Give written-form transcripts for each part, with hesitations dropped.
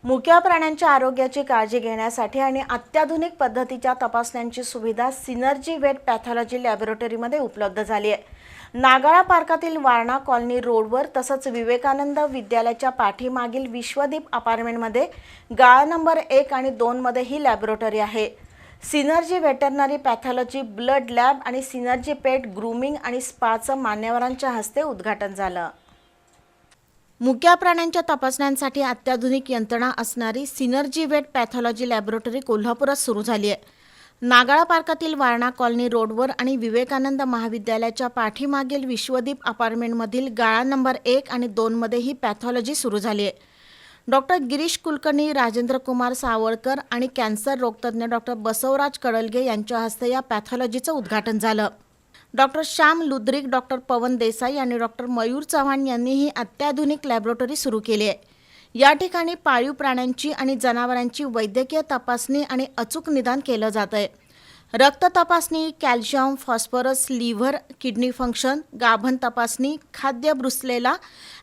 मुक्या प्राण्यांच्या आरोग्याची काळजी घेण्यासाठी आणि अत्याधुनिक पद्धतीच्या तपासण्यांची सुविधा सिनर्जी वेट पॅथॉलॉजी लॅबोरेटरीमध्ये उपलब्ध झाली आहे। नागाळा पार्कातील वारणा कॉलनी रोडवर तसंच विवेकानंद विद्यालयाच्या पाठीमागील विश्वदीप अपार्टमेंटमध्ये गाळा नंबर 1 आणि 2 मध्ये ही लॅबोरेटरी आहे। Synergy veterinary pathology blood lab आणि सिनर्जी पेट ग्रूमिंग आणि स्पाचं मान्यवरांच्या हस्ते उद्घाटन झालं। मुक्या प्राण्यांच्या तपासण्यांसाठी अत्याधुनिक यंत्रणा असणारी सिनर्जी वेट पॅथॉलॉजी लॅबोरेटरी कोल्हापुरात सुरू झाली आहे। नागाळा पार्कातील वारणा कॉलनी रोडवर आणि विवेकानंद महाविद्यालयाच्या पाठीमागील विश्वदीप अपार्टमेंटमधील गाळा नंबर 1 आणि 2 मध्ये ही पॅथॉलॉजी सुरू झाली आहे। डॉक्टर गिरीश कुलकर्णी, राजेंद्र कुमार सावळकर आणि कॅन्सर रोगतज्ञ डॉक्टर बसवराज कडलगे यांच्या हस्ते या पॅथॉलॉजीचं उद्घाटन झालं। डॉक्टर श्याम लुद्रिक, डॉक्टर पवन देसाई आणि डॉक्टर मयूर चव्हाण यांनी ही अत्याधुनिक लॅबोरेटरी सुरू केली आहे। या ठिकाणी पाळीव प्राण्यांची आणि जनावरांची वैद्यकीय तपासणी आणि अचूक निदान केलं जात आहे। रक्त तपासणी, calcium, phosphorus, liver, kidney function, गाभण तपासणी, खाद्य ब्रुसलेला,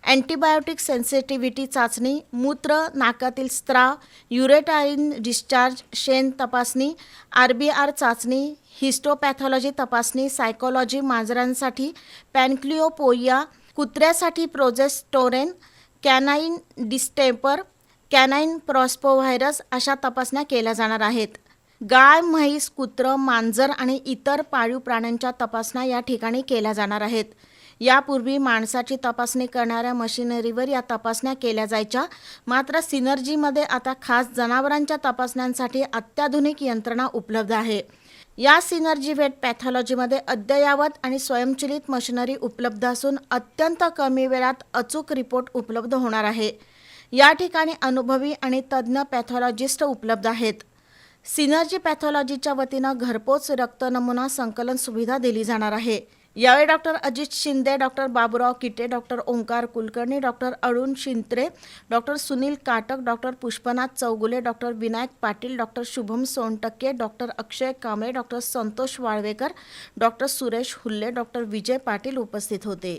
अँटीबायोटिक सेन्सिटिव्हिटी चाचणी, मूत्र, नाकातील स्त्राव, युरेटाईन डिस्चार्ज, शेण तपासणी, RBR चाचणी, हिस्टोपॅथॉलॉजी तपासणी, सायकोलॉजी, मांजरांसाठी पॅनक्लिओपोइया, कुत्र्यासाठी प्रोजेस्टेरोन, कॅनाईन डिस्टेंपर, कॅनाईन प्रॉस्पोव्हायरस अशा तपासण्या केल्या जाणार आहेत। गाय, म्हैस, कुत्रं, मांजर आणि इतर पाळीव प्राण्यांच्या तपासण्या या ठिकाणी केल्या जाणार आहेत। यापूर्वी माणसाची तपासणी करणाऱ्या मशिनरीवर या तपासण्या केल्या जायच्या, मात्र सिनर्जीमध्ये आता खास जनावरांच्या तपासण्यांसाठी अत्याधुनिक यंत्रणा उपलब्ध आहे। या सिनर्जी वेट पॅथॉलॉजीमध्ये अद्ययावत आणि स्वयंचलित मशिनरी उपलब्ध असून अत्यंत कमी वेळात अचूक रिपोर्ट उपलब्ध होणार आहे। या ठिकाणी अनुभवी आणि तज्ज्ञ पॅथॉलॉजिस्ट उपलब्ध आहेत। सिनर्जी पॅथॉलॉजीच्या वतीनं घरपोच रक्त नमुना संकलन सुविधा दिली जाणार आहे। यावेळी doctor Ajit Shinde, doctor Baburao Kite, doctor Omkar Kulkarni, doctor Arun Shintre, doctor Sunil Katak, doctor Pushpanath Chougule, doctor Vinayak Patil, doctor Shubham Sontakke, doctor Akshay Kamble, doctor Santosh Walvekar, doctor Suresh Hulle, doctor Vijay Patil उपस्थित होते।